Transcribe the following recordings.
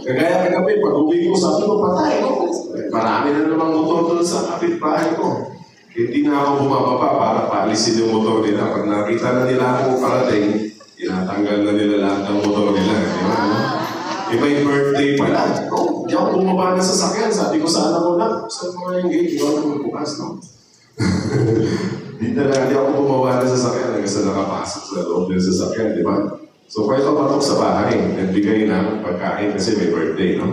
Kagaya kagabi, pag uwi ko, sabi ko, patay ko. Marami na namang motor doon sa kapitbahay ko. Hindi na ako bumababa para paalisin yung motor nila. Pag nakita na nila ako parating, tinatanggal na nila lahat ng motor nila. May birthday pala. No? Hindi ako bumaba na sa sasakyan. Sabi ko sa anak ko na, saan mo nga yung gate? Hindi ako magbukas, no? Hindi ako bumaba na sa sasakyan hanggang sa nakapasok sa loob ng sasakyan, di ba? So, kaya ito patok sa bahay. Nagbigay na pagkain kasi may birthday, no?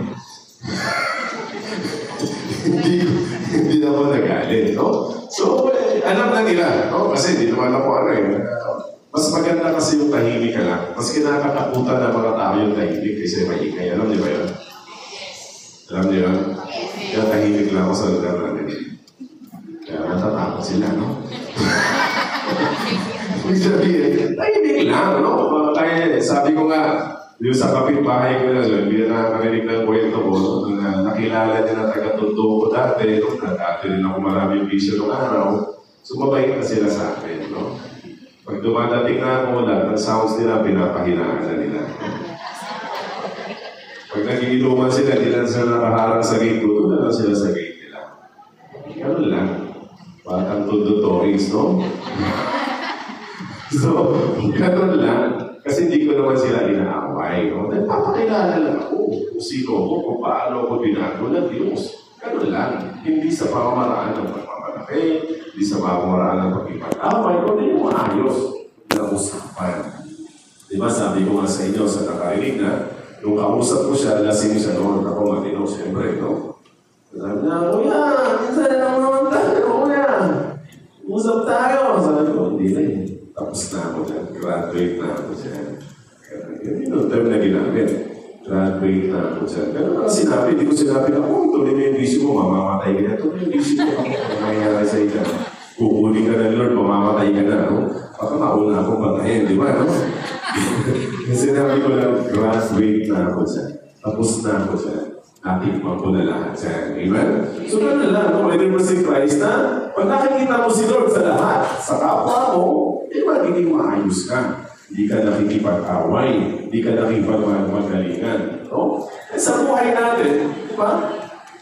hindi na ako nagalit, no? So, alam na nila, no? Kasi hindi naman ako ano eh. Mas maganda kasi yung tahimik ka lang. Mas kinakatakutan ng mga tao yung tahimik kasi maingay. Alam niyo ba yun? Alam niyo yun? Kaya tahimik lang ako sa lugar namin. Kaya natatakot sila, no? Ibig sabihin, tahimik lang, no? Kaya sabi ko nga, yung sa kapitbahay ko na doon, hindi na nakakarinig ng kwento ko, na nakilala niya na taga-tundo ko dati, no? Dati rin ako maraming bisyo ng araw. So, mabait na sila sa akin, no? Pag dumadating na ako, lahat ng sounds nila, pinapahinaan na nila. Pag nagiginuman sila, hindi lang sila nakaharang sa gate ko, doon na lang sila sa gate nila. Ganun lang. Parang tundo-toys, no? So, ganun lang. Kasi hindi ko naman sila inaaway, no? Dahil papakilala lang ako kung sino ako, kung paano ako binago ng Diyos. Ganun lang. Hindi sa pamamaraan ng pagmamalaki, hindi sa pamamaraan ng pagkipag-away, kundi yung maayos na usapan. Diba sabi ko nga sa inyo sa nakarinig na, nung kausap ko siya, lasing siya noon, ako matino, siyempre, no? Sabi na, kuya, minsan na naman tayo, kuya. Usap tayo. Sabi ko, hindi na yun. Tapos na ako dyan. Graduate na ako dyan. Yun yung term na ginamit. Graduate na ako dyan. Pero ang sinabi, hindi ko sinabi na, tuloy mo yung bisyo mo, mamamatay ka na. Tuloy yung bisyo mo, ano nangyayari sa ika? Kukunin ka na, Lord, mamamatay ka na. No? Baka mauna akong bangayin, di ba? No? Yung sinabi ko lang, graduate na ako dyan. Tapos na ako dyan. Natikman ko na lahat dyan. Amen? So, gano'n lang. No? Pwede mo si Christ na, pag nakikita mo si Lord sa lahat, sa kapwa mo, magiging maayos ka. Hindi ka nakikipag-away. Hindi ka nakikipag-magalingan. No? Eh, sa buhay natin, di ba?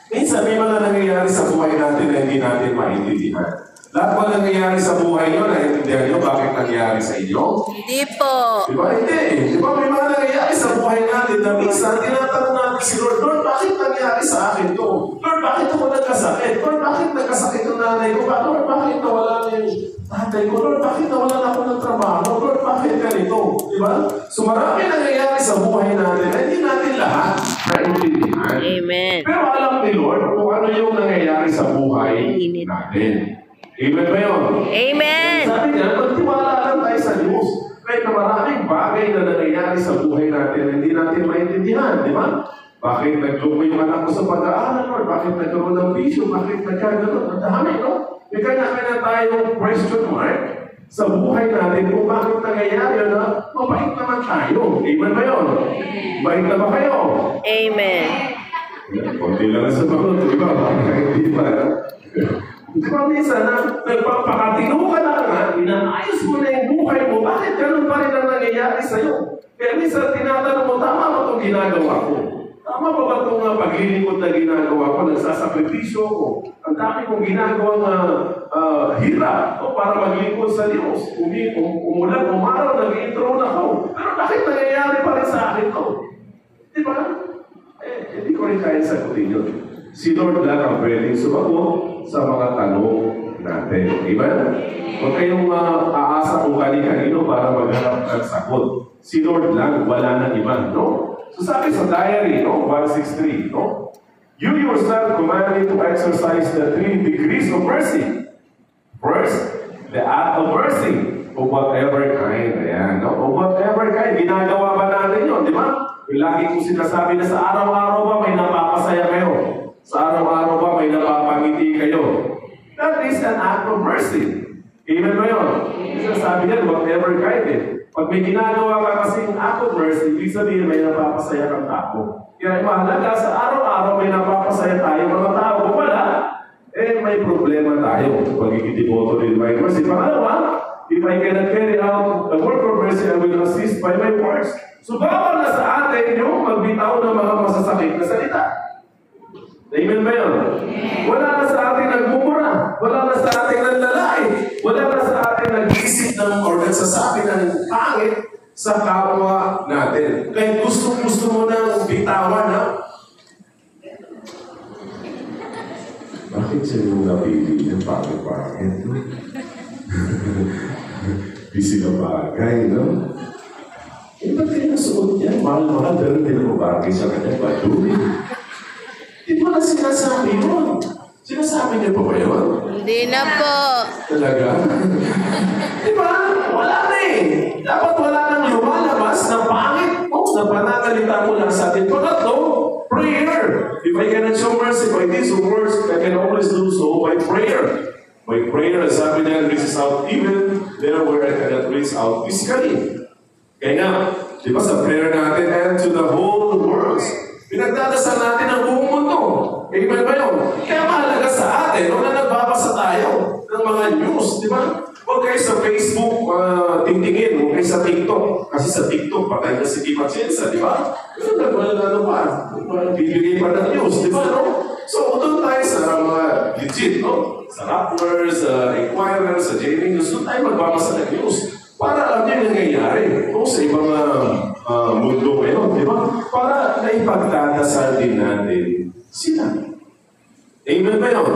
Minsan may mga nangyayari sa buhay natin na hindi natin maintindihan. Lahat ba nangyayari sa buhay nyo, naintindihan nyo bakit nangyayari sa inyo? Hindi po. Di ba? Hindi. Di ba may mga nangyayari sa buhay natin na minsan tinatanong natin si Lord, Lord, bakit nangyayari sa akin to? Lord, bakit ako nagkasakit? Lord, bakit nagkasakit yung nanay ko? Lord, bakit nawala na yung tatay ko? Lord, bakit nawala na ako ng trabaho? Lord, bakit ganito? Di ba? So marami nangyayari sa buhay natin na hindi natin lahat naintindihan. Amen. Pero alam ni Lord kung ano yung nangyayari sa buhay natin. Amen ba yun? Amen. Sabi niya, magtiwala lang tayo sa Diyos. Kahit na maraming bagay na nangyayari sa buhay natin, hindi natin maintindihan, di ba? Bakit nagluko yung anak ko sa pag-aaral, Lord? Bakit nagkaroon ng bisyo? Bakit nagkagano'n? Ang dami, no? May kanya-kanya tayong question mark sa buhay natin kung bakit nangyayari na mabait naman tayo. Amen ba yun? Bait na ba kayo? Amen. Kunti lang sa mga, di ba? Hindi ba? Di ba minsan na nagpapakatino ka na nga, inaayos mo na yung buhay mo, bakit ganun pa rin ang nangyayari sa'yo? Kaya minsan tinatanong mo, tama ba itong ginagawa ko? Tama ba ba itong paglilingkod na ginagawa ko? Nagsasakripisyo ko. Ang dami kong ginagawang hirap para maglingkod sa Diyos. Umulan, umaraw, nag-intro na ako. Pero bakit nangyayari pa rin sa akin ito? Di ba? Hindi ko rin kaya sagutin yun. Si Lord lang ang pwedeng sumagot sa mga tanong natin. Amen? Huwag kayong aasa kung kani-kanino para maghanap ng sagot. Si Lord lang, wala na iba, no? So sabi sa diary, no? 163, no? You yourself commanded to exercise the 3 degrees of mercy. First, the act of mercy of whatever kind. Ayan, no? Of whatever kind. Ginagawa ba natin yun, di ba? Lagi kong sinasabi na sa araw-araw ba may napapasaya kayo? Sa araw-araw ba may napapangiti kayo? That is an act of mercy. Amen ba yun? Sinasabi yan, whatever kind eh. Pag may ginagawa ka kasing act of mercy, ibig sabihin may napapasaya kang tao. Kaya mahalaga sa araw-araw may napapasaya tayo mga tao. Kung wala, may problema tayo. Pagiging devoto din by mercy. Pangalawa, If I cannot carry out the work of mercy, I will assist by my words. So bawal na sa atin yung magbitaw ng mga masasakit na salita. Amen ba yun? Wala na sa atin nagmumura. Wala na sa atin nanlalait. Wala na sa atin nag-isip ng or nagsasabi ng pangit sa kapwa natin. Kaya gusto mo na bitawan, ha? Bakit siya yung napili ng pangit-pangit? Di sila bagay, no? Eh, ba't kayo nasuot yan? Mahal-mahal, pero hindi na bagay sa kanya. Baduwi. Di ba na sinasabi yun? Sinasabi niyo pa ba yun? Hindi na po. Talaga? Di ba? Wala na eh. Dapat wala nang lumalabas na pangit na panangalita mo lang sa atin. Pangatlo, prayer. If I cannot show mercy by these words, I can always do so by prayer. By prayer, as sabi niya, reaches out even there where I cannot reach out physically. Kaya nga, di ba sa prayer natin and to the whole world, pinagdadasal natin ang buong mundo. Amen ba yun? Kaya mahalaga sa atin, nung na nagbabasa tayo ng mga news, di ba? Huwag kayo sa Facebook tingtingin, huwag kayo sa TikTok. Kasi sa TikTok, patay na si Kim Atienza, di ba? Pero nagwala pa. Bibigay pa ng news, di ba? No? So, doon tayo sa mga legit, no? Sa Rappler, sa Inquirer, sa JV News, doon tayo magbabasa ng news. Para alam niyo yung nangyayari sa ibang mundo ngayon, di ba? Para naipagdadasal din natin sila. Amen ba yun?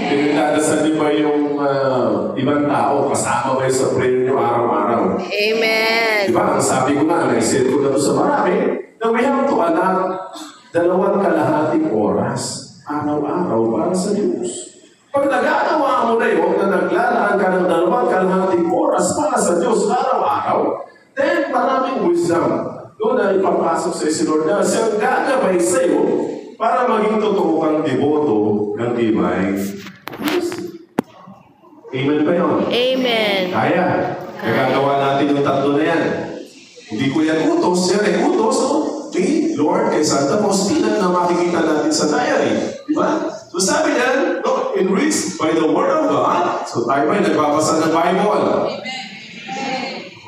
Pinagdadasal niyo ba yung ibang tao kasama ba sa prayer niyo araw-araw? Amen. Di ba? Ang sabi ko nga, naisip ko na ito sa marami, na we have to allot 2.5 oras araw-araw para sa Diyos. Pag nagagawa mo na yun, na naglalaan ka ng 2.5 oras para sa Diyos araw-araw, then maraming wisdom doon na ipapasok sa si Lord na siyang gagabay sa iyo para maging totoo kang deboto ng divine mercy. Amen ba yun? Amen. Kaya. Nagagawa natin yung tatlo na yan. Hindi ko yan utos. Yan ay utos ni Lord kay Santa Faustina na makikita natin sa diary. Diba? So sabi niya, no, enriched by the Word of God. So tayo ba nagbabasa ng Bible?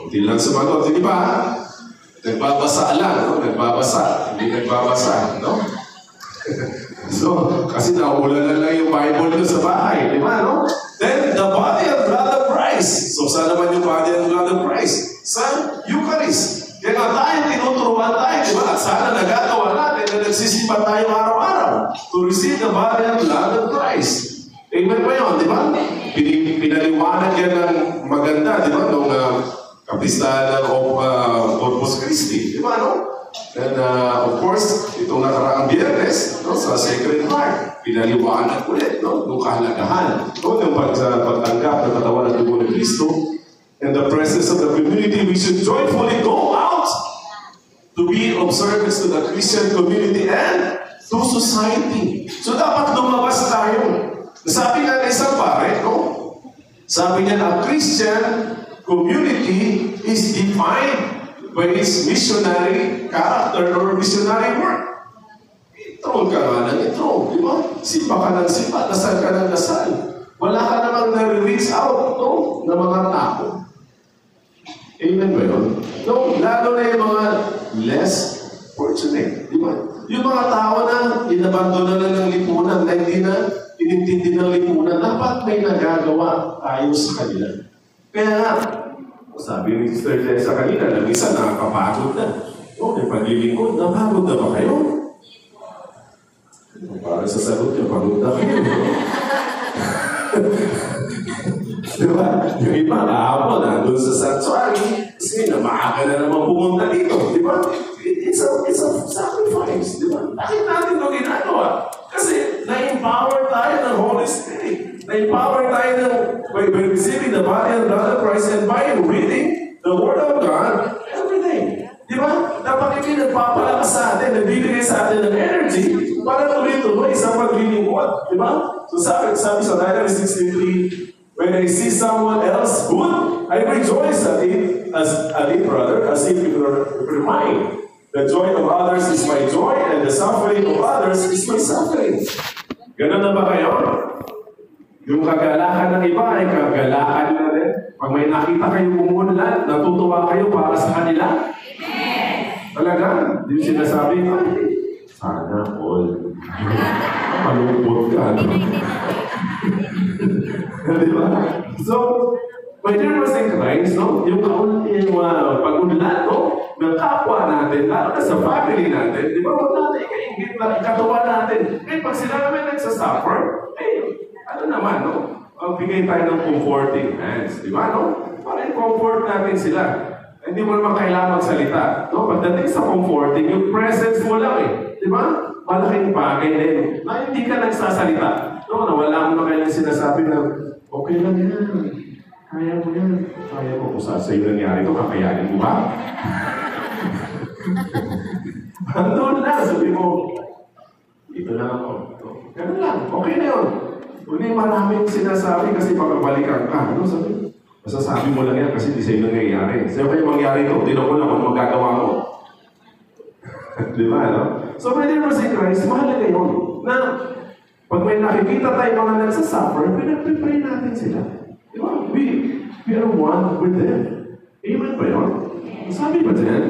Kunti lang sumagot. Hindi ba? Nagbabasa lang. No? Nagbabasa. Hindi nagbabasa. No? So, kasi nauulan na lang yung Bible doon sa bahay. Di ba, no? Then, the body and blood of Christ. So, saan naman yung body and blood of Christ? Sa Eucharist. Kaya nga tayo, tinuturuan tayo, di ba? At sana nagagawa natin na nagsisimba tayo araw-araw to receive the body and blood of Christ. Amen ba yun, di ba? Pinaliwanag yan ng maganda, di ba? Nung kapistahan ng Corpus Christi. Di ba, no? And of course, itong nakaraang Biyernes, no, sa Sacred Heart, pinaliwanag ulit, no, nung kahalagahan, no, yung pagtanggap ng katawan ng dugo ng Kristo, in the presence of the community, we should joyfully go out to be of service to the Christian community and to society. So dapat lumabas tayo. Sabi nga ng isang pare, no, sabi niya na Christian community is defined by its missionary character or missionary work. Ito ka nga ng ito, di ba? Sipa ka ng sipa, dasal ka ng dasal. Wala ka namang nare-reach out, no? Ng mga tao. Amen ba yun? No, lalo na yung mga less fortunate, di ba? Yung mga tao na inabandona na ng lipunan, na hindi na inintindi ng lipunan, dapat may nagagawa tayo sa kanila. Kaya nga, sabi ni Sister Tessa kanina, na minsan nakakapagod na. O, may paglilingkod, napagod na ba kayo? Para sa sagot niyo, pagod na kayo. Diba? Yung iba, kahapon, nandun sa sanctuary, kasi maaga na naman pumunta dito. Diba? It's a sacrifice. Diba? Bakit natin ito ginagawa? Kasi na-empower tayo ng Holy Spirit. Na-empower tayo by receiving the body and blood of Christ and by reading the Word of God every day. Di ba? Dapat hindi nagpapalakas sa atin, nagbibigay sa atin ng energy para tuloy-tuloy sa paglilingkod. Di ba? So sabi sa Diary 63, when I see someone else good, I rejoice at it as a brother, as if it were mine. The joy of others is my joy, and the suffering of others is my suffering. Ganun na ba kayo? Yung kagalakan ng iba ay kagalakan na rin. Pag may nakita kayo umunlad, natutuwa kayo para sa kanila. Talaga, yung sinasabi, ay, sana all. Malungkot ka, no? Di ba? So, my dear brothers in Christ, no? Yung pag-unlad, no? Ng kapwa natin, lalo na sa family natin, di ba? Huwag natin ikaingit na katuwa natin. Eh, pag sila namin nagsasuffer, ano naman, no? Bigay tayo ng comforting hands, di ba, no? Para i-comfort natin sila. Hindi mo naman kailangan magsalita. No? Pagdating sa comforting, yung presence mo lang di ba? Malaking bagay din. Na hindi ka nagsasalita. No, nawala mo na kailang sinasabi na, okay lang yan. Kaya mo yan. Kaya mo. Kung sa'yo nangyari ito, kakayanin mo ba? Andun na, sabi mo, ito na ako. Ganun lang, okay na yun. Hindi maraming sinasabi kasi pagkabalikan ka. Ano sabi? Masasabi mo lang yan kasi di sa'yo nangyayari. Sa'yo kayo mangyari ito, tinan ko lang kung magagawa mo. Di ba, no? So, my dear brothers in Christ, mahalaga yun. Na, pag may nakikita tayo mga nagsasuffer, pinag-pray natin sila. Di ba? We are one with them. Amen ba yun? Sabi ba dyan?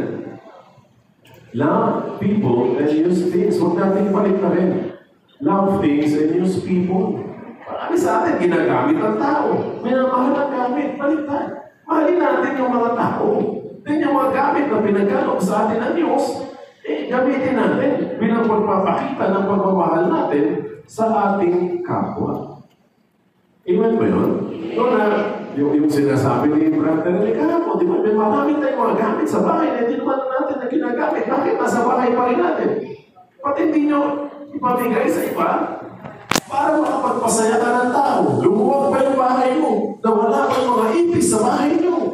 Love people and use things. Huwag natin palit na rin. Love things and use people. Marami sa atin, ginagamit ang tao. May namahal ang gamit, baliktad. Mahalin natin yung mga tao. Then yung mga gamit na pinagalog sa atin ng Diyos, gamitin natin bilang pagpapakita ng pagmamahal natin sa ating kapwa. Amen ba yun? No, na yung sinasabi ni Brother Ricardo, di ba? May marami tayong mga gamit sa bahay na hindi naman natin na ginagamit. Bakit? Nasa bahay pa rin natin. Pati hindi nyo ipamigay sa iba, para makapagpasaya ka ng tao. Lumuwag pa yung bahay mo, na wala pa yung mga ipis sa bahay nyo.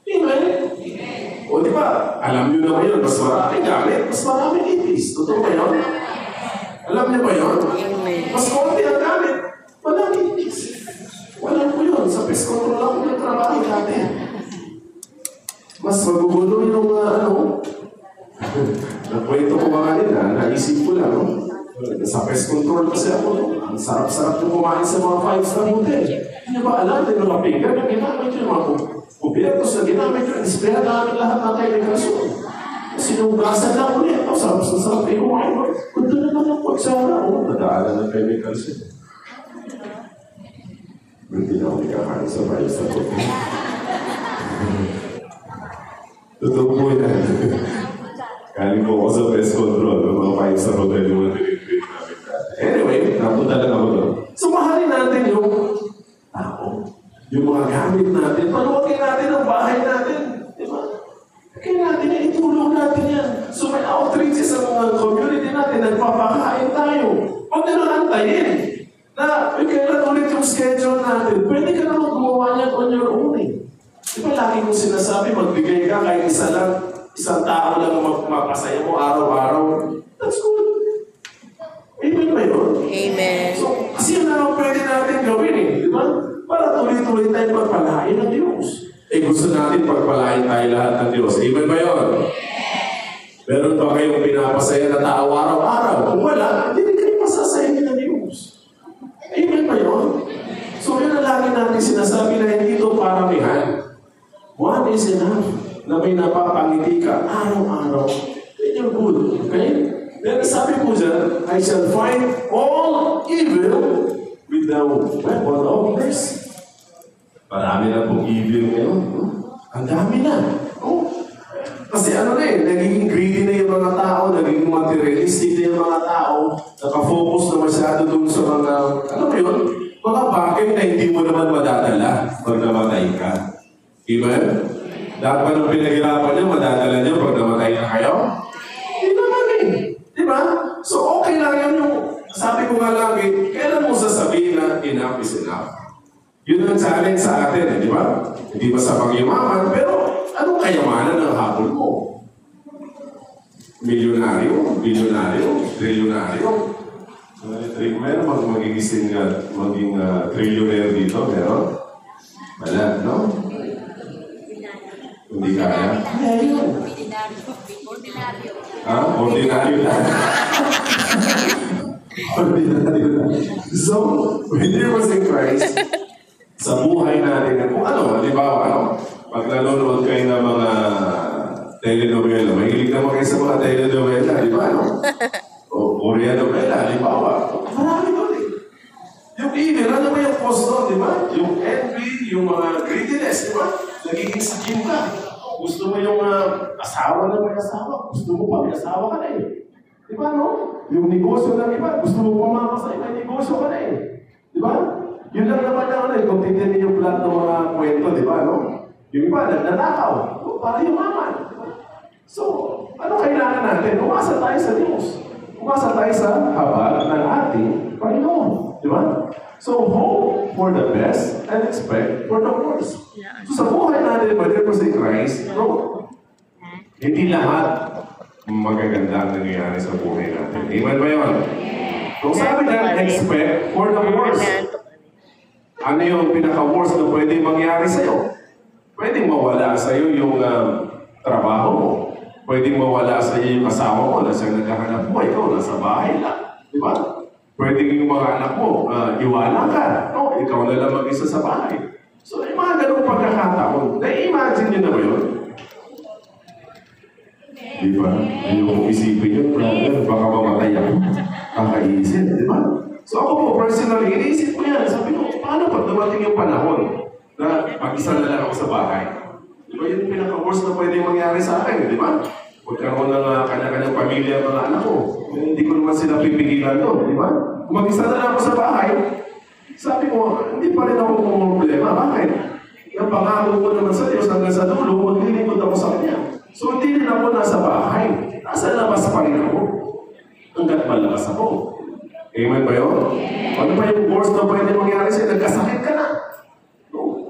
Amen? O di ba, alam nyo na ngayon, mas maraming gamit, mas maraming ipis. Totoo ba yun? Alam nyo ba yun? Mas konti ang gamit, walang ipis. Walang po yun. Sa pest control lang yung trabaho natin. Mas magugulo yung nakwento ko mga nila, naisip ko lang, no? Sa pest control kasi ako, no? Ang sarap-sarap yung kumain sa mga 5-star hotel. Hindi ba alam, din mga finger na ginamit yung mga kubertos na ginamit yung isprehan namin lahat ng kaibigason. Sinugasan lang ulit. Ang sarap-sarap yung kumain mo. Punta na lang pagsara. Nadaanan ng kaibigason. Hindi na ako nikakain sa 5-star hotel. Totoo po yan. Kaling ko ako sa pest control, mga 5-star hotel yung mga delivery namin. Anyway, napunta lang ako doon. So, mahalin natin yung tao. Yung mga gamit natin. Paluwagin natin ang bahay natin. Diba? Kaya natin yan, itulong natin yan. So, may outreaches sa mga community natin, nagpapakain tayo. Huwag na lang antayin. Na, kailan ulit yung schedule natin. Pwede ka naman gumawa niyan on your own eh. Diba lagi kong sinasabi, magbigay ka kahit isang tao lang mapasaya mo araw-araw. That's good. Amen ba yun? Amen. So, kasi yun naman pwede natin gawin di ba? Para tuloy-tuloy tayo pagpalain ng Diyos. Gusto natin pagpalain tayo lahat ng Diyos. Amen ba yun? Meron ba kayong pinapasaya na tao araw-araw? Kung wala, hindi kayo masasayahin ng Diyos. Amen ba yun? So, yun na lagi natin sinasabi na hindi ito paramihan. One is enough na may napapangiti ka araw-araw. Then you're good. Okay? Then sabi po dyan, I shall fight all evil with the weapon of mercy. Marami na pong evil ngayon. Ang dami na. Kasi nagiging greedy na yung mga tao, nagiging materialistic na yung mga tao, nakafocus na masyado dun sa mga, mga bagay na hindi mo naman madadala pag namatay ka. Amen? Lahat pa nung pinaghirapan niyo, madadala niyo pag namatay na kayo? Hindi naman Diba? So okay lang yan yung, sabi ko nga lagi, kailan mo sasabihin na enough is enough? Yun ang challenge sa atin, di ba? Hindi ba sa pag-yumaman, pero anong kayamanan ng habol mo? Milyonaryo, bilyonaryo, trilyonaryo. Meron magiging trillionaire dito, meron? Wala, no? Hindi kaya? Kaya yun. Ordinaryo. Ordinaryo lang. So, believers in Christ, sa buhay natin, kung ano, halimbawa, pag nanonood kayo ng mga telenovela, mahilig naman kayo sa mga telenovela, di ba, o Korean novela, halimbawa, marami doon eh. Yung evil, ano ba yung cause doon, di ba? Yung envy, yung mga greediness, di ba? Nagiging sakim ka. Gusto mo yung asawa na may asawa, gusto mo pa may asawa ka na eh. Di ba, no? Yung negosyo ng iba, gusto mo pumapasay, may negosyo ka na eh. Di ba? Yun lang naman ang kung titignan yung plot ng mga kwento, di ba, no? Yung iba, nagnanakaw, para yumaman. So, ano kailangan natin? Umasa tayo sa Diyos. Umasa tayo sa habal ng ating Panginoon. Di ba? So, hope for the best and expect for the worst. So, sa buhay natin, believers in Christ, no? Hindi lahat magaganda ang nangyayari sa buhay natin. Amen ba yun? Kung sabi na, expect for the worst. Ano yung pinaka-worst na pwede mangyari sa'yo? Pwedeng mawala sa'yo yung trabaho mo. Pwedeng mawala sa'yo yung asawa mo na siyang naghahanap mo. Ikaw, nasa bahay lang. Di ba? Pwedeng yung mga anak mo, iwala ka. No? Ikaw na lang mag-isa sa bahay. So, yung mga ganong pagkakataon, na-imagine nyo na ba yun? Di ba? Yung isipin yun, brother, baka mamatay ako. Kakaisip, di ba? So ako po, personally, iniisip ko yan. Sabi ko, paano pag dumating yung panahon na mag-isa na lang ako sa bahay? Di ba yung pinaka-worst na pwede mangyari sa akin, di ba? Pagkaroon ng kanya-kanyang pamilya, mga anak ko, hindi ko naman sila pipigilan doon, di ba? Kung mag-isa na lang ako sa bahay, sabi ko, hindi pa rin ako problema. Bakit? Yung pangako ko naman sa Diyos hanggang sa dulo, maglilingkod ako sa Kanya. So hindi rin ako nasa bahay. Nasa labas pa rin ako. Hanggat malakas ako. Amen ba yun? Ano pa yung worst na pwede mangyari sa'yo? Nagkasakit ka na.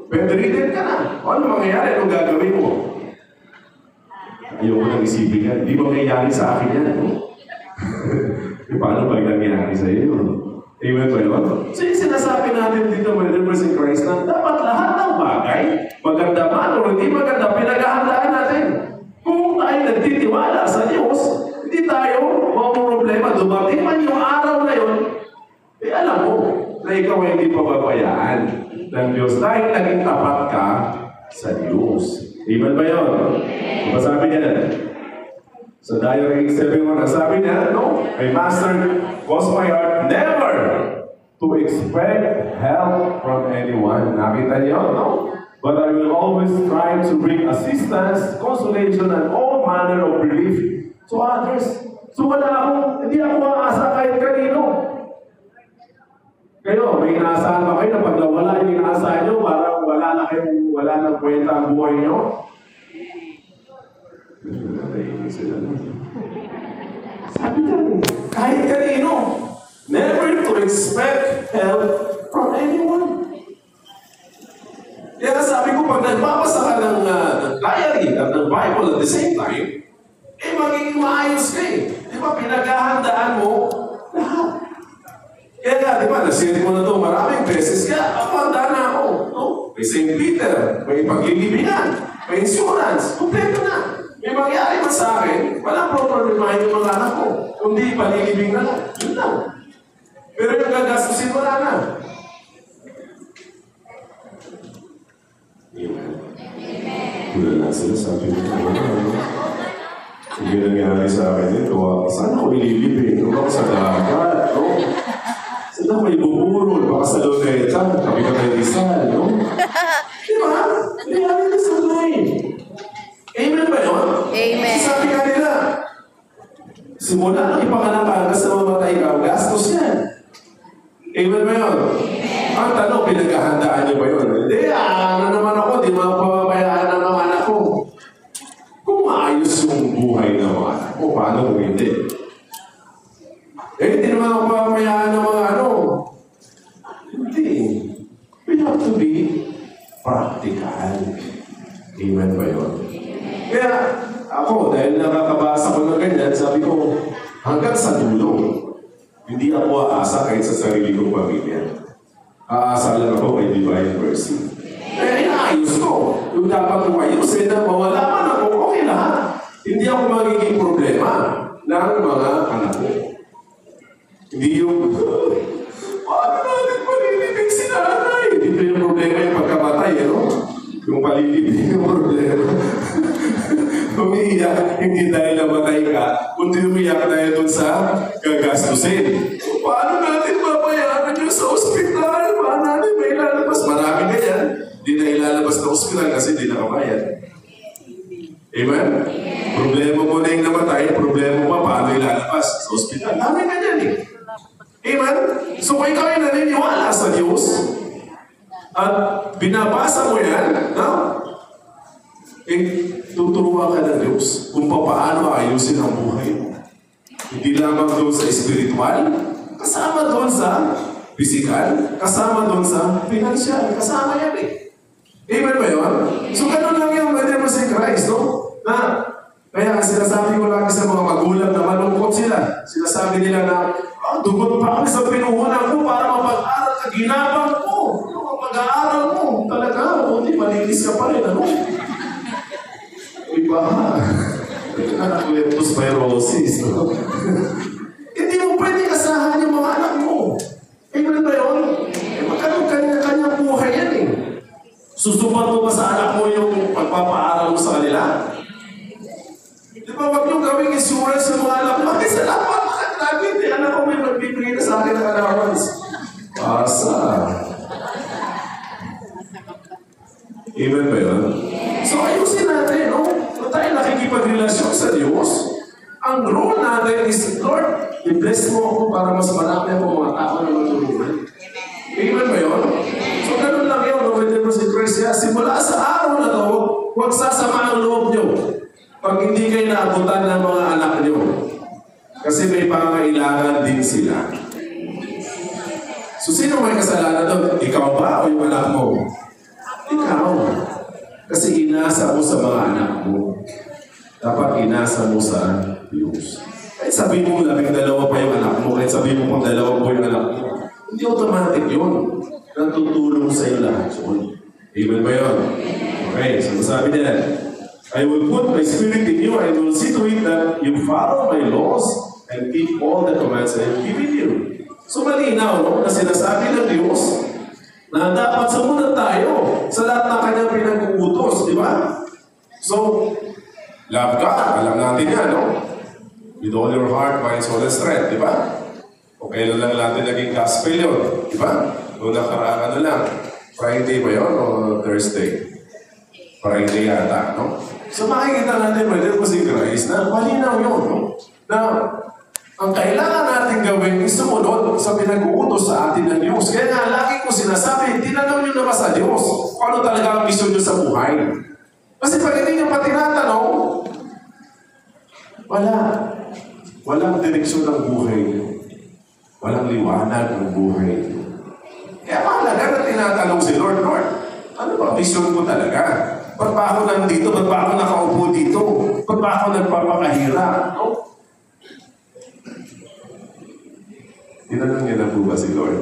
Bedridden ka na. Ano mangyayari? Anong gagawin mo? Ayaw ko nang isipin yan. Hindi mangyayari sa akin yan. Paano ba nangyayari sa iyo? Amen ba yun? So yung sinasabi natin dito, believers in Christ, na dapat lahat ng bagay, maganda man o hindi maganda, pinaghahandaan natin. Kung tayo nagtitiwala sa Diyos, hindi tayo problema. Dumating man yung araw na yun, alam mo na ikaw ay hindi pababayaan ng Diyos dahil naging tapat ka sa Diyos. Amen ba yun? Ano sabi niya? Sa Diary 7:1, sabi niya, no? My master was my heart never to expect help from anyone. Nakita niyo, no? But I will always try to bring assistance, consolation, and all manner of relief to others. So hindi ako maasa kahit kanino. Kayo, may inaasahan ba kayo na pag nawala yung inaasahan nyo, parang wala na kwenta ang buhay nyo? Sabi niya, kahit kanino, never to expect help from anyone. Kaya sabi ko, pag nagbabasa ka ng diary at ng Bible at the same time, magiging maayos ka eh. Di ba, pinaghahandaan mo lahat. Kaya nga, di ba, nasin mo na ito maraming beses, kaya ako handa na ako. No? May St. Peter, may paglilibingan, may insurance, kompleto na. May mangyari man sa akin, walang problemahin yung mga anak ko. Kundi palilibing na lang. Yun lang. Pero yung gagastusin, wala na. Amen. Wala na sila, sabi ko. Hindi nangyari sa akin ito. Saan ako ililibing? Kung ako sa dagat, no? Saan ako ibuburol? Baka sa Luneta, kami ka may Rizal, no? Diba? Nangyari na sa life. Amen ba yun? Amen. Sabi ka nila, simula nang ipanganak ka hanggang sa mamatay ka, gastos yan. Amen ba yun? Ang tanong, pinaghahandaan niyo ba yun? Hindi, ano naman ako, di mapapabayaan ng mga anak ko. Kung maayos yung buhay ng mga anak ko, paano kung hindi? Hindi naman ako papabayaan ng mga ano. Hindi. We have to be practical. Amen ba yun? Kaya ako, dahil nakakabasa ko ng ganyan, sabi ko, hanggang sa dulo, hindi ako aasa kahit sa sarili kong pamilya. Aasa lang ako kay Divine Mercy. Eh, inaayos ko. Yung dapat kong ayusin na mawala man ako, okay lahat. Hindi ako magiging problema ng mga anak ko. Hindi yung, paano natin palilibing si nanay? Dito yung problema yung pagkamatay, yung palilibing yung problema. Umiiyak, hindi dahil namatay ka, kundi umiiyak na doon sa gagastusin. Paano natin mabayaran yung sa ospital? Paano natin may ilalabas? Marami ganyan. Hindi na ilalabas na ospital kasi hindi nakabayad. Amen? Problema mo na yung namatay, problema pa paano ilalabas sa ospital. Dami ganyan eh. Amen? So kung ikaw ay naniniwala sa Diyos at binabasa mo yan, tuturuan ka ng Diyos kung paano ayusin ang buhay mo. Hindi lamang doon sa spiritual, kasama doon sa physical, kasama doon sa financial, kasama yan eh. Amen ba yun? So ganun lang yung pwede mo si Christ, no? Kaya sinasabi ko lagi sa mga magulang na malungkot sila. Sinasabi nila na, dugot pa kami sa pinuhunan ko para mapag-aral ka, ginabang ko. Pag-aaral mo, talaga, hindi malinis ka pa rin, Iba, leptospirosis, Hindi mo pwede asahan yung mga anak mo. Amen ba yun? Magkaroon kanya-kanya buhay yan eh. Susupan mo ba sa anak mo yung pagpapaaral mo sa kanila? Di ba, wag nyo gawing insurance sa mga anak mo. Bakit sa lapat? Bakit lagi? Di anak ko may magbibigay na sa akin ng allowance. Asa. Amen ba yun? So ayusin natin, Kung tayo nakikipagrelasyon sa Diyos, ang role natin is, Lord, i-bless mo ako para mas marami ako mga tao na matulungan. Amen ba yun? So ganun lang yun, pwede mo si Christ. Simula sa araw na to, huwag sasama ang loob nyo pag hindi kayo naabutan ng mga anak nyo. Kasi may pangailangan din sila. So sino may kasalanan doon? Ikaw ba o yung anak mo? Ikaw. Kasi inasa mo sa mga anak mo. Dapat inasa mo sa Diyos. Kahit sabihin mo labing dalawa pa yung anak mo, kahit sabihin mo pang dalawa po yung anak mo, hindi automatic yun. Natutulong sa iyo lahat yun. Amen ba yun? Okay, so sabi nila, I will put my spirit in you and will see to it that you follow my laws and keep all the commands I have given you. So malinaw, na sinasabi ng Diyos, na dapat sumunod tayo sa lahat ng kanyang pinag-uutos, di ba? So, love God, alam natin yan, With all your heart, mind, soul, and strength, di ba? O kailan lang natin naging gospel yun, di ba? Noong nakaraan lang, Friday ba yun o Thursday? Friday yata, So makikita natin, pwede po si Christ, na malinaw yun, Na ang kailangan natin gawin is sumunod sa pinag-uutos sa atin ng Diyos. Kaya nga, lagi ko sinasabi, tinanong nyo naman sa Diyos kung ano talaga ang mission nyo sa buhay. Kasi pag hindi nyo pa tinatanong, walang direksyon ng buhay nyo. Walang liwanag ng buhay nyo. Kaya mahalaga na tinatanong si Lord, ano ba mission ko talaga? Ba't ba ako nandito? Ba't ba ako nakaupo dito? Ba't ba ako nagpapakahira? Tinanong niya na po ba si Lord?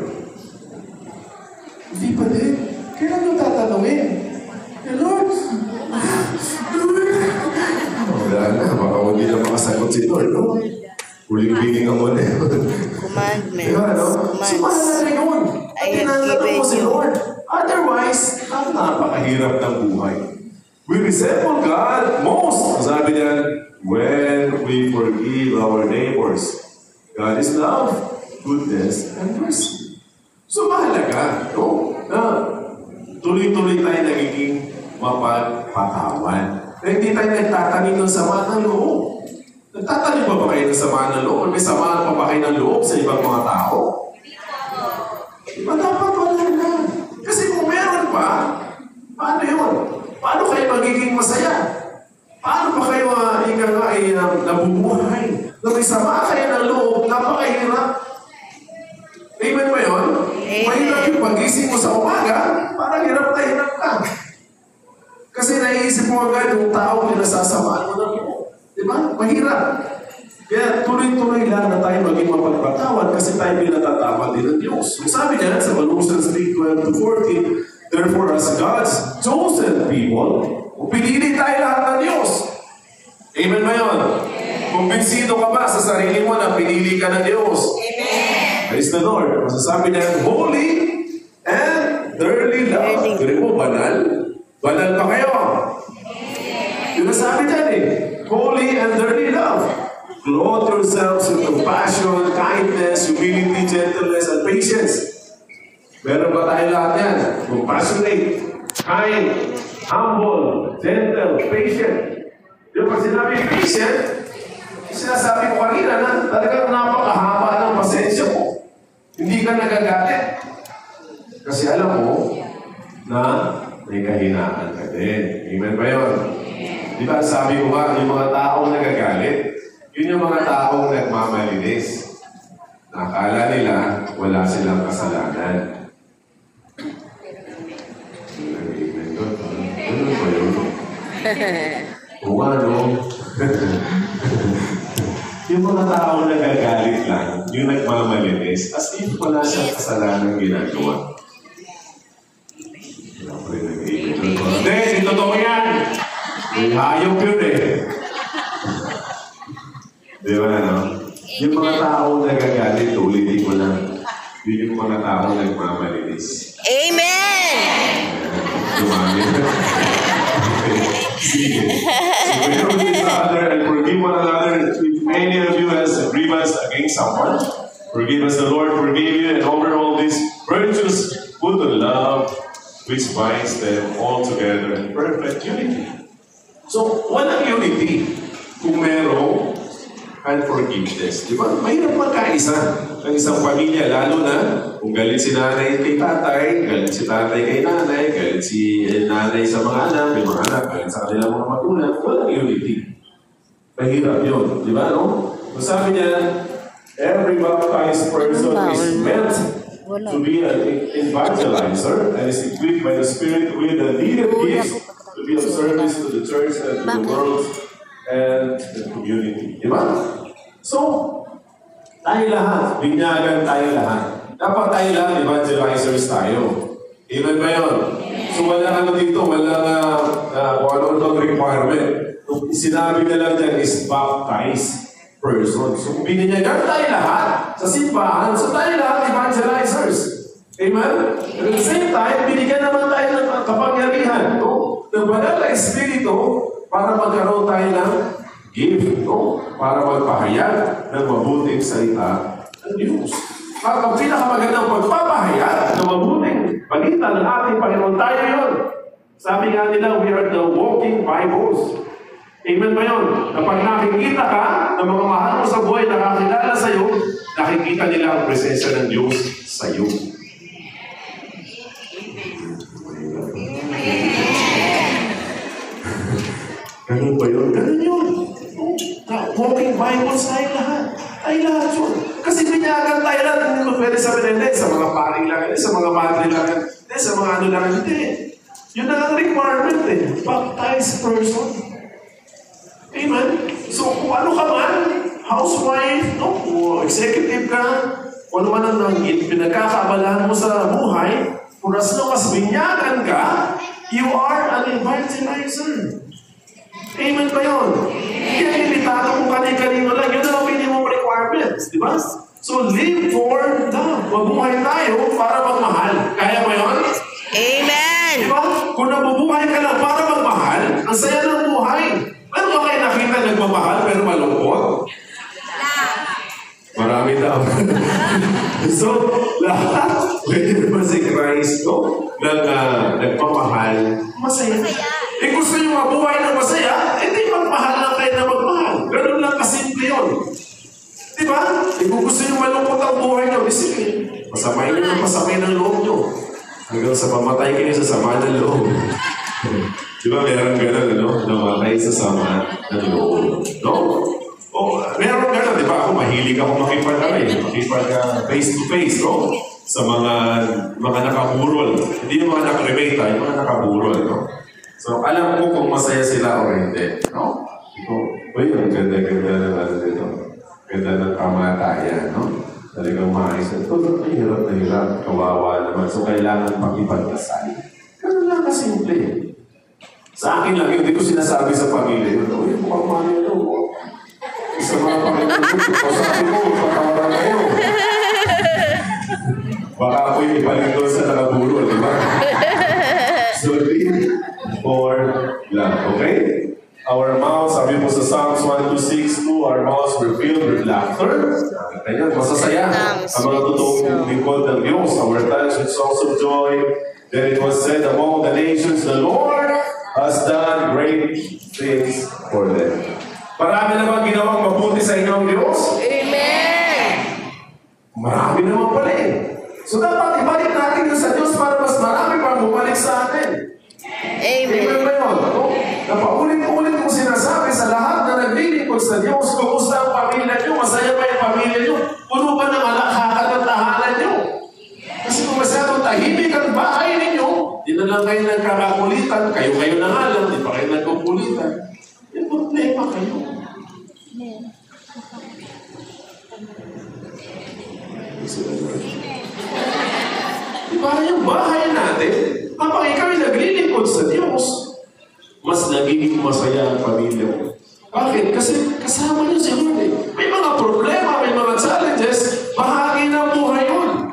Hindi pa din. Kailan nyo tatanungin? Lord? Wala na. Baka hindi na makasagot si Lord, Huling-biling ang muna yun. Commandments. Diba, So, mahalaga yun. At tinanong mo si Lord. Otherwise, napakahirap ng buhay. We resemble God most. Sabi niya, when we forgive our neighbors. God is love, goodness, and mercy. So mahalaga, na tuloy-tuloy tayo nagiging mapagpatawan. Na hindi tayo nagtatanim ng sama ng loob. Nagtatanim ba kayo ng sama ng loob? May samaan pa ba kayo ng loob sa ibang mga tao? Dapat wala na. Kasi kung meron pa, paano yun? Paano kayo magiging masaya? Paano pa kayo nabubuhay? Na may sama kayo ng loob, napakahirap. Amen ba yun? Mahirap yung pagising mo sa umaga, parang hirap na hirap ka. Kasi naiisip mo agad yung tao pinasasamaan mo ng loob. Diba? Mahirap. Kaya tuloy-tuloy lang na tayo maging mapagpatawad kasi tayo pinatatawad din ng Diyos. Sabi niya sa Colossians 3:12-14, therefore as God's chosen people, pinili tayo lahat ng Diyos. Amen ba yun? Kumbinsido ka ba sa sarili mo na pinili ka ng Diyos? Amen. Praise the Lord. Masasabi niya, holy and dearly loved. Ganun mo, banal. Banal pa kayo. Yung nasabi dyan eh. Holy and dearly loved. Clothe yourselves with compassion, kindness, humility, gentleness, and patience. Meron ba tayo lahat yan? Compassionate, kind, humble, gentle, patient. Yung pag sinabi patient, sinasabi ko kanina na talagang napakahaba ng pasensya mo. Hindi ka nagagalit. Kasi alam mo na may kahinaan ka din. Amen ba yun? Di ba sabi ko ba, yung mga taong nagagalit, yun yung mga taong nagmamalinis. Nakala nila wala silang kasalanan. Ano ba yun? O ano? Yung mga taong nagagalit lang, yung nagmamalinis, as if wala siyang kasalanan ginagawa. Wala ko rin nag-iibig. Hindi, totoo yan! Hayop yun eh. Di ba, ano? Yung mga taong nagagalit, ulitin ko lang. Yun yung mga taong nagmamalinis. Amen! Dumami. Sige. So, we don't each other and forgive one another. If any of you has a grievance against someone, forgive us the Lord, forgive you, and over all these virtues, put the love which binds them all together in perfect unity. So, walang unity kung merong unforgiveness. Di ba? Mahirap magkaisa ng isang pamilya, lalo na kung galit si nanay kay tatay, galit si tatay kay nanay, galit si nanay sa mga anak, may mga anak, galit sa kanilang mga magulang. Walang unity. Mahirap yun. Di ba, no? Sabi niya, every baptized person is meant to be an evangelizer and is equipped by the Spirit with the needed gifts to be of service to the church and to the world and the community. Di ba? So, tayo lahat, binyagan tayo lahat. Dapat tayo lahat, evangelizers tayo. Amen ba yun? So, walang ano dito, walang ano itong requirement. Kung sinabi na lang dyan is baptized person. So, kung binyagan tayo lahat sa simbahan, so tayo lahat evangelizers. Amen? At the same time, binigyan naman tayo ng kapangyarihan. No? Ng banal na Espiritu, para magkaroon tayo ng gift, no? Para magpahayag ng mabuting salita ng Diyos. At ang pinakamagandang pagpapahayag ng mabuting balita ng ating Panginoon, tayo yun. Sabi nga nila, we are the walking Bibles. Amen ba yun? Kapag nakikita ka ng mga mahal mo sa buhay, nakakilala sa iyo, nakikita nila ang presensya ng Diyos sa iyo. Ganun ba yun? Ganun yun. Walking Bibles tayo lahat. Tayo lahat yun. Kasi binyagan tayo lahat. Hindi mo pwede sabihin, hindi, sa mga paring lang, hindi, sa mga madre lang, hindi, sa mga ano lang, hindi. Yun ang requirement eh. Baptized person. Amen? So, kung ano ka man, housewife, no? O executive ka, kung ano man ang pinagkakabalahan mo sa buhay, kung as long as binyagan ka, you are an evangelizer. Amen ba yun? Hindi ang limitado kung kani-kanino lang. Yun ang minimum requirements. Di ba? So, live for love. Mabuhay tayo para magmahal. Kaya mo yun? Amen! Di ba? Kung nabubuhay ka lang para magmahal, ang saya ng buhay. Ano ba kayo nakita nagmamahal pero malungkot? Marami daw. So, lahat pwede naman si Christ, no? Nagmamahal, masaya. Eh gusto nyo mabuhay ng masaya, hindi magmahal lang kayo na magmahal. Ganun lang kasimple yun. Diba? Eh kung gusto nyo malungkot ang buhay nyo, sige, masamay nyo ng masamay ng loob nyo. Hanggang sa pamatay kayo sa sama ng loob. Diba meron gano'n, ano? Namatay sa sama ng loob. No? O, meron gano'n, diba? Ako mahilig ako makipag face to face, no? Sa mga nakaburol. Hindi yung mga nakremate, yung mga nakaburol, no? So, alam ko kung masaya sila o hindi. No? Uy, ang ganda-ganda na ano dito. Ganda ng kamatayan, no? Talagang maayos. Ito, ay, hirap na hirap. Kawawa naman. So, kailangan pag-ipagkasal. Ganun lang kasimple. Sa akin lang, hindi ko sinasabi sa pamilya. Uy, mukhang mali sa mga pamilya ko. Sabi ko, patawaran kayo. Baka ako yung ipalit doon sa nakaburo, di ba? So, live for love. Okay? Our mouths, sabi po sa Psalms 1:2-6, our mouths were filled with laughter. Kaya masasaya ang mga totoong lingkod ng Diyos. Our tongues with songs of joy. Then it was said among the nations, the Lord has done great things for them. Marami naman ginawang mabuti sa inyong Diyos. Amen. Marami naman pala eh. So dapat ibalik natin yun sa Diyos para mas marami pa bumalik sa atin. Amen. Amen ba yun? No? Napaulit-ulit kong sinasabi sa lahat na naglilingkod sa Diyos, kumusta ang pamilya nyo? Masaya ba yung pamilya nyo? Puno ba ng alakhakan at tahanan nyo? Kasi kung masyadong tahimik ang bahay ninyo, di na lang kayo nagkakakulitan, kayo na nga lang, di pa kayo nagkukulitan. Yung problema kayo. Diba yung bahay natin, kapag ikaw ay naglilingkod sa Diyos, mas nagiging masaya ang pamilya mo. Bakit? Kasi kasama niyo si Lord eh. May mga problema, may mga challenges, bahagi ng buhay yun.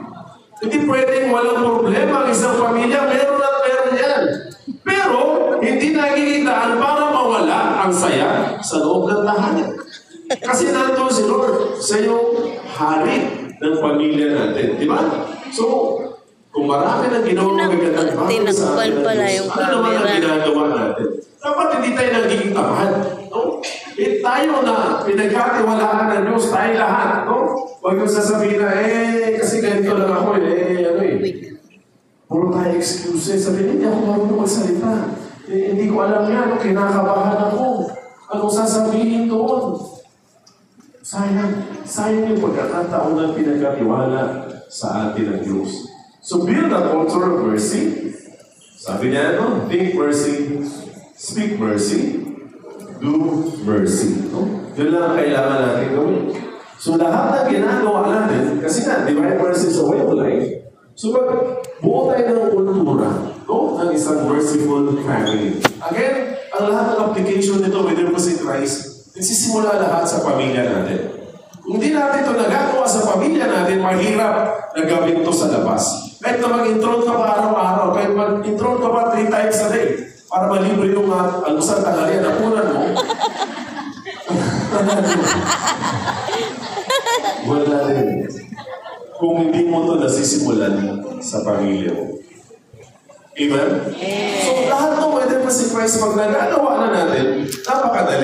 Hindi pwedeng walang problema ang isang pamilya, meron at meron yan. Pero, hindi nagiging daan para mawala ang saya sa loob ng tahanan. Kasi nandun si Lord sa yung hari ng pamilya natin. Di ba? So, kung marami nang ginawa magandang bagay sa atin, ano naman ang ginagawa natin? Dapat hindi tayo nagiging tamad. No? Tayo na pinagkatiwalaan ng Diyos, tayo lahat. No? Huwag yung sasabihin na, kasi ganito lang ako puro tayo excuses. Sabihin, hindi ako marunong magsalita. Hindi ko alam yan. Kinakabahan ako. Anong sasabihin doon? Sayang yung pagkakataon ng pinagkatiwala sa atin ng Diyos. So build a culture of mercy. Sabi niya, think mercy, speak mercy, do mercy. Yun lang ang kailangan natin gawin. So lahat ng ginagawa natin, kasi nga, divine mercy is a way of life. So buo tayo ng kultura, ng isang merciful family. Again, ang lahat ng application nito within Mercy Christ, nagsisimula lahat sa pamilya natin. Kung di natin ito nagagawa sa pamilya natin, mahirap na gawin ito sa labas. Kahit na mag-intron ka pa araw-araw, kahit mag-intron ka pa 3 times a day, para malibre yung almusal tanghalian na punan mo, wala rin. Kung hindi mo ito nasisimulan sa pamilya mo. Amen? So lahat ng pwede pa si Christ pag nagagawa na natin, napakadali.